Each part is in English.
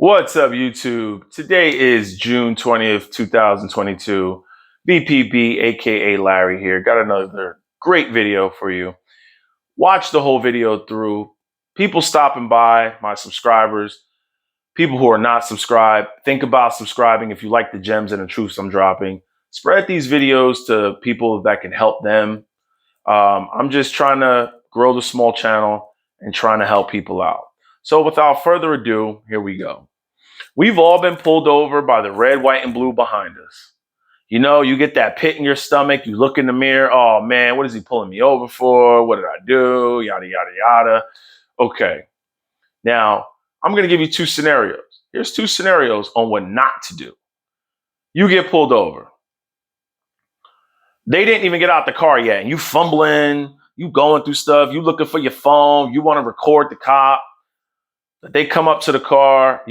What's up, YouTube? Today is June 20th, 2022. VPB, aka Larry here. Got another great video for you. Watch the whole video through. People stopping by, my subscribers, people who are not subscribed, think about subscribing if you like the gems and the truths I'm dropping. Spread these videos to people that can help them. I'm just trying to grow the small channel and trying to help people out. So without further ado, here we go. We've all been pulled over by the red, white, and blue behind us. You know, you get that pit in your stomach. You look in the mirror. Oh, man, what is he pulling me over for? What did I do? Yada, yada, yada. Okay. Now, I'm going to give you two scenarios. Here's two scenarios on what not to do. You get pulled over. They didn't even get out the car yet. And you fumbling. You going through stuff. You looking for your phone. You want to record the cop. They come up to the car.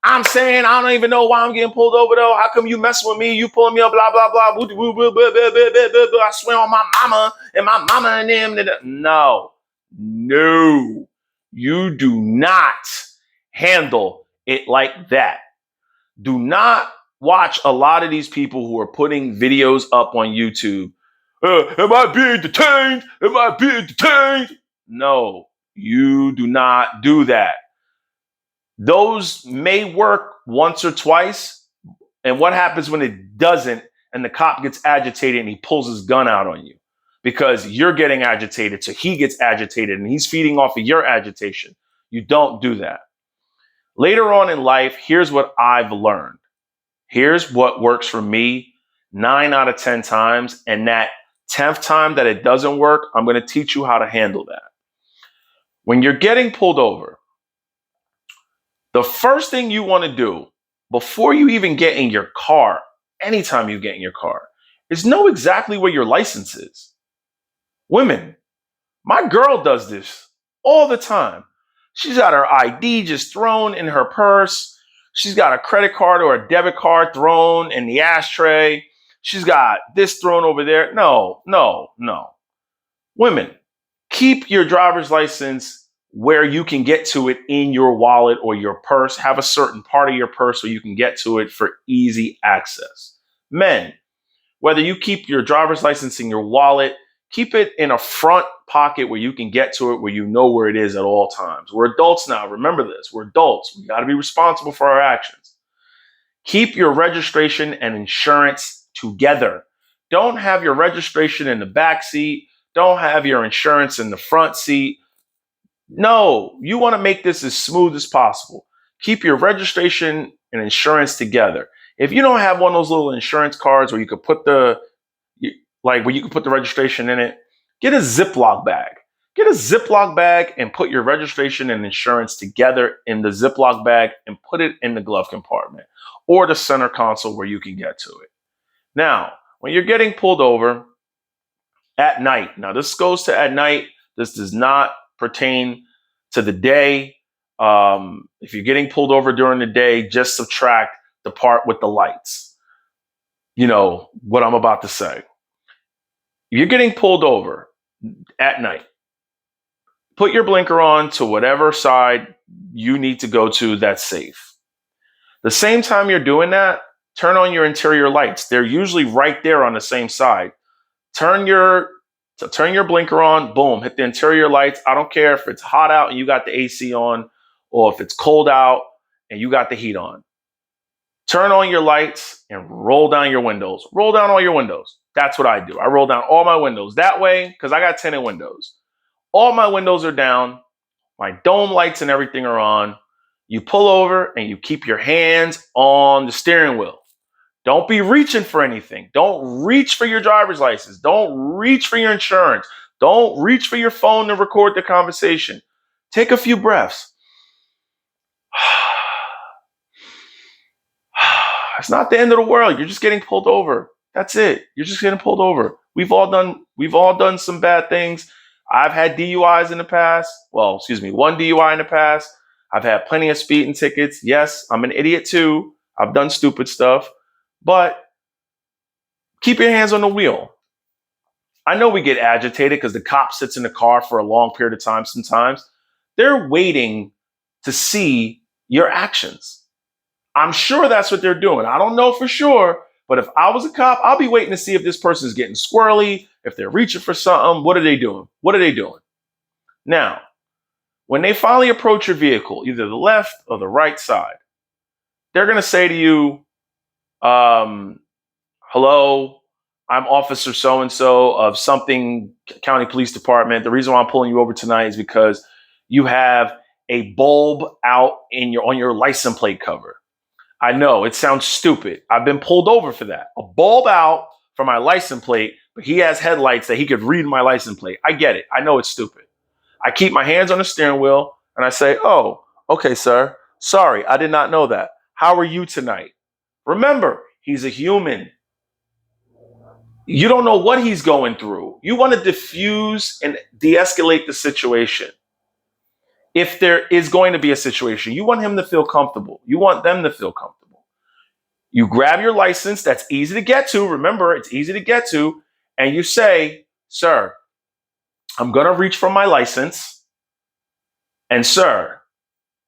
I'm saying I don't even know why I'm getting pulled over though. How come you messing with me? You pulling me up, blah, blah, blah. I swear on my mama and them. No. You do not handle it like that. Do not watch a lot of these people who are putting videos up on YouTube. Am I being detained? Am I being detained? No, you do not do that. Those may work once or twice. And what happens when it doesn't and the cop gets agitated and he pulls his gun out on you? Because you're getting agitated, so he gets agitated and he's feeding off of your agitation. You don't do that. Later on in life, here's what I've learned. Here's what works for me 9 out of 10 times. And that 10th time that it doesn't work, I'm going to teach you how to handle that. When you're getting pulled over, the first thing you want to do before you even get in your car, anytime you get in your car, is know exactly where your license is. Women, my girl does this all the time. She's got her ID just thrown in her purse. She's got a credit card or a debit card thrown in the ashtray. She's got this thrown over there. No. Women, keep your driver's license where you can get to it in your wallet or your purse. Have a certain part of your purse where you can get to it for easy access. Men, whether you keep your driver's license in your wallet, keep it in a front pocket where you can get to it, where you know where it is at all times. We're adults now. Remember this. We're adults. We got to be responsible for our actions. Keep your registration and insurance together. Don't have your registration in the back seat. Don't have your insurance in the front seat. No, you want to make this as smooth as possible. Keep your registration and insurance together. If you don't have one of those little insurance cards where you could put where you could put the registration in it, get a Ziploc bag. Get a Ziploc bag and put your registration and insurance together in the Ziploc bag and put it in the glove compartment or the center console where you can get to it. Now, when you're getting pulled over at night, now this goes to at night. This does not pertain to the day. If you're getting pulled over during the day, just subtract the part with the lights. You know what I'm about to say. You're getting pulled over at night. Put your blinker on to whatever side you need to go to that's safe. The same time you're doing that, turn on your interior lights. They're usually right there on the same side. Turn your blinker on, boom, hit the interior lights. I don't care if it's hot out and you got the AC on, or if it's cold out and you got the heat on. Turn on your lights and roll down your windows. Roll down all your windows. That's what I do. I roll down all my windows. That way, because I got tinted windows. All my windows are down. My dome lights and everything are on. You pull over and you keep your hands on the steering wheel. Don't be reaching for anything. Don't reach for your driver's license. Don't reach for your insurance. Don't reach for your phone to record the conversation. Take a few breaths. It's not the end of the world. You're just getting pulled over. That's it. You're just getting pulled over. We've all done some bad things. I've had DUIs in the past. Well, one DUI in the past. I've had plenty of speeding tickets. Yes, I'm an idiot too. I've done stupid stuff. But keep your hands on the wheel. I know we get agitated because the cop sits in the car for a long period of time sometimes. They're waiting to see your actions. I'm sure that's what they're doing. I don't know for sure, but if I was a cop, I'll be waiting to see if this person is getting squirrely, if they're reaching for something. What are they doing? What are they doing? Now, when they finally approach your vehicle, either the left or the right side, they're going to say to you, hello, I'm Officer so and so of something county police department. The reason why I'm pulling you over tonight is because you have a bulb out on your license plate cover. I know it sounds stupid. I've been pulled over for that. A bulb out for my license plate, but he has headlights that he could read my license plate. I get it. I know it's stupid. I keep my hands on the steering wheel and I say, oh, okay, sir. Sorry, I did not know that. How are you tonight? Remember, he's a human. You don't know what he's going through. You want to diffuse and de escalate the situation. If there is going to be a situation, you want him to feel comfortable. You want them to feel comfortable. You grab your license, that's easy to get to. Remember, it's easy to get to. And you say, sir, I'm going to reach for my license. And sir,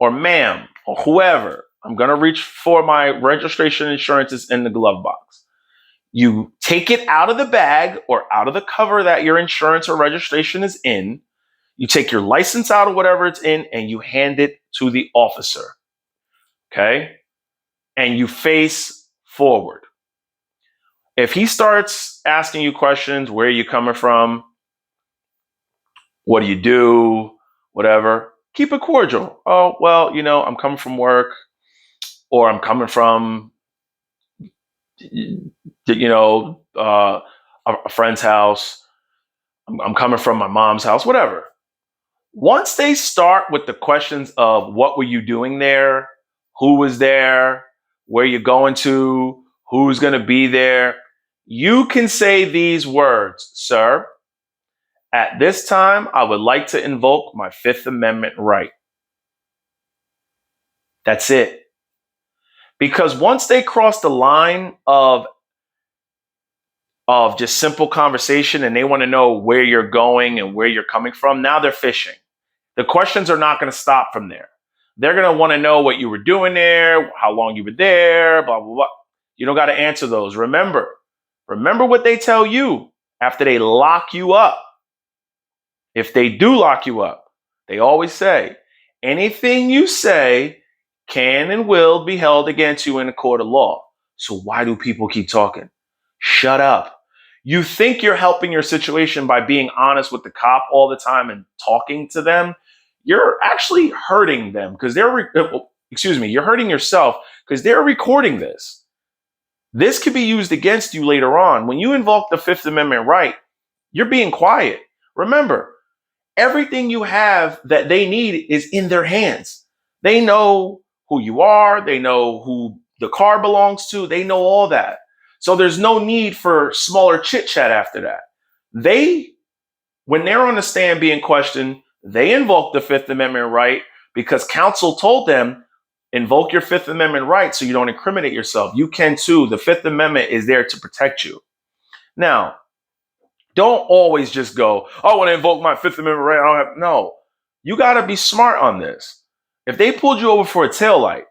or ma'am, or whoever, I'm going to reach for my registration insurance is in the glove box. You take it out of the bag or out of the cover that your insurance or registration is in. You take your license out of whatever it's in and you hand it to the officer. Okay? And you face forward. If he starts asking you questions, where are you coming from? What do you do? Whatever. Keep it cordial. Oh, well, I'm coming from work, or I'm coming from, a friend's house. I'm coming from my mom's house, whatever. Once they start with the questions of what were you doing there, who was there, where you going to, who's going to be there, you can say these words, sir. At this time, I would like to invoke my Fifth Amendment right. That's it. Because once they cross the line of just simple conversation and they want to know where you're going and where you're coming from, now they're fishing. The questions are not going to stop from there. They're going to want to know what you were doing there, how long you were there, blah, blah, blah. You don't got to answer those. Remember what they tell you after they lock you up. If they do lock you up, they always say, anything you say can and will be held against you in a court of law. So why do people keep talking? Shut up. You think you're helping your situation by being honest with the cop all the time and talking to them. You're actually hurting them because you're hurting yourself because they're recording this. This could be used against you later on. When you invoke the Fifth Amendment right, you're being quiet. Remember, everything you have that they need is in their hands. They know who you are. They know who the car belongs to. They know all that. So there's no need for smaller chit chat after that. When they're on the stand being questioned, they invoke the Fifth Amendment right because counsel told them, invoke your Fifth Amendment right so you don't incriminate yourself. You can too. The Fifth Amendment is there to protect you. Now, don't always just go, oh, I want to invoke my Fifth Amendment right. No, you got to be smart on this. If they pulled you over for a taillight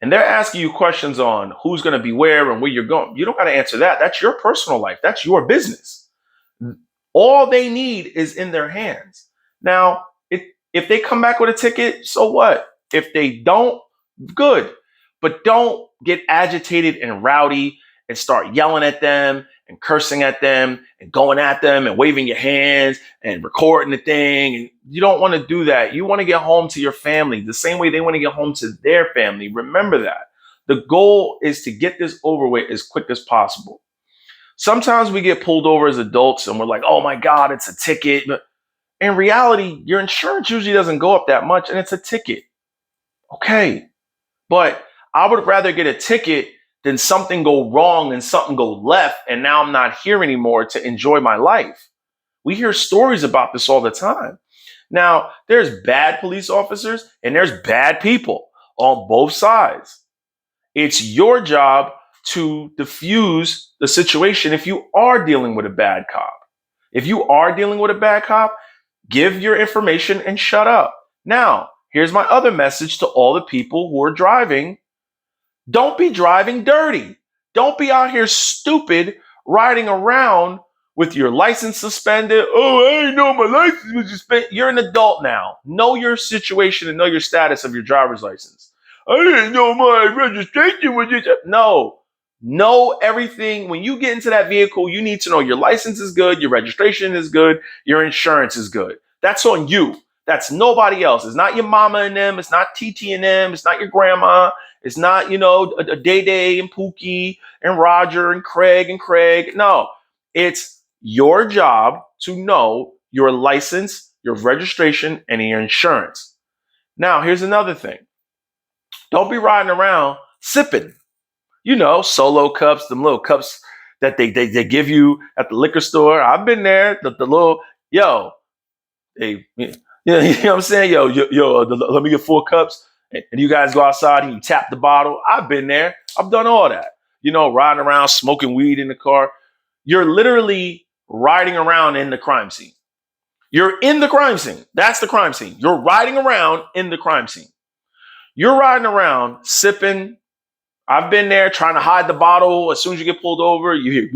and they're asking you questions on who's going to be where and where you're going, you don't got to answer that. That's your personal life. That's your business. All they need is in their hands. Now, if they come back with a ticket, so what? If they don't, good. But don't get agitated and rowdy and start yelling at them and cursing at them and going at them and waving your hands and recording the thing. And you don't want to do that. You want to get home to your family the same way they want to get home to their family. Remember that. The goal is to get this over with as quick as possible. Sometimes we get pulled over as adults and we're like, oh my God, it's a ticket. But in reality, your insurance usually doesn't go up that much and it's a ticket. Okay. But I would rather get a ticket than something go wrong and something go left and now I'm not here anymore to enjoy my life. We hear stories about this all the time. Now, there's bad police officers and there's bad people on both sides. It's your job to diffuse the situation if you are dealing with a bad cop. If you are dealing with a bad cop, give your information and shut up. Now, here's my other message to all the people who are driving Don't be driving dirty. Don't be out here stupid riding around with your license suspended. Oh, I didn't know my license was suspended. You're an adult now. Know your situation and know your status of your driver's license. I didn't know my registration was just. No. Know everything. When you get into that vehicle, you need to know your license is good, your registration is good, your insurance is good. That's on you. That's nobody else. It's not your mama and them. It's not TT and them. It's not your grandma. It's not, a Day Day and Pookie and Roger and Craig and Craig. No, it's your job to know your license, your registration, and your insurance. Now, here's another thing. Don't be riding around sipping. Solo cups, them little cups that they give you at the liquor store. I've been there. The little, they, you know what I'm saying? Let me get 4 cups. And you guys go outside and you tap the bottle. I've been there. I've done all that. Riding around, smoking weed in the car. You're literally riding around in the crime scene. You're in the crime scene. That's the crime scene. You're riding around in the crime scene. You're riding around, sipping. I've been there trying to hide the bottle. As soon as you get pulled over, you hear,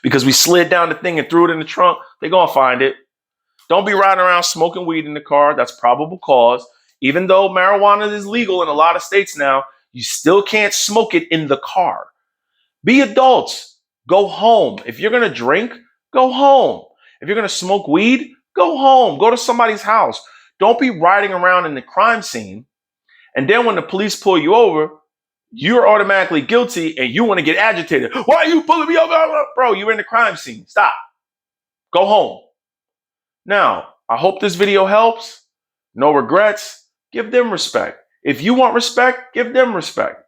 because we slid down the thing and threw it in the trunk. They're going to find it. Don't be riding around smoking weed in the car. That's probable cause. Even though marijuana is legal in a lot of states now, you still can't smoke it in the car. Be adults. Go home. If you're going to drink, go home. If you're going to smoke weed, go home. Go to somebody's house. Don't be riding around in the crime scene. And then when the police pull you over, you're automatically guilty and you want to get agitated. Why are you pulling me over? Bro, you're in the crime scene. Stop. Go home. Now, I hope this video helps. No regrets. Give them respect. If you want respect, give them respect.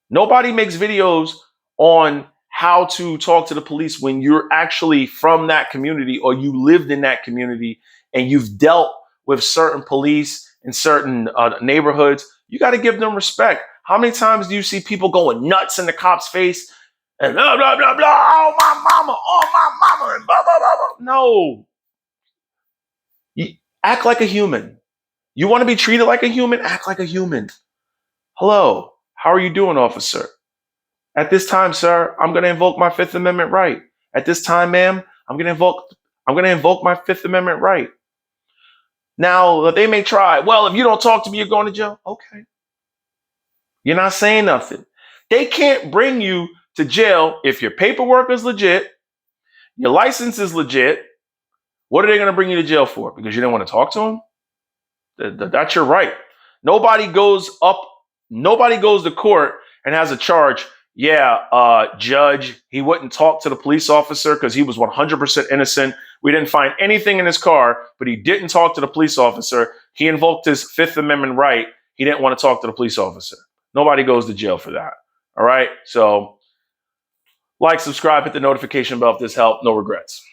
Nobody makes videos on how to talk to the police when you're actually from that community or you lived in that community and you've dealt with certain police in certain neighborhoods. You got to give them respect. How many times do you see people going nuts in the cop's face and blah, blah, blah, blah, oh, my mama, and blah, blah, blah, blah. No. You act like a human. You want to be treated like a human? Act like a human. Hello. How are you doing, officer? At this time, sir, I'm going to invoke my Fifth Amendment right. At this time, ma'am, I'm going to invoke my Fifth Amendment right. Now, they may try, well, if you don't talk to me, you're going to jail. Okay. You're not saying nothing. They can't bring you to jail if your paperwork is legit, your license is legit. What are they going to bring you to jail for? Because you didn't want to talk to them? That's your right. Nobody goes to court and has a charge. Yeah, judge, he wouldn't talk to the police officer because he was 100% innocent. We didn't find anything in his car, but he didn't talk to the police officer. He invoked his Fifth Amendment right. He didn't want to talk to the police officer. Nobody goes to jail for that. All right. So like, subscribe, hit the notification bell if this helped. No regrets.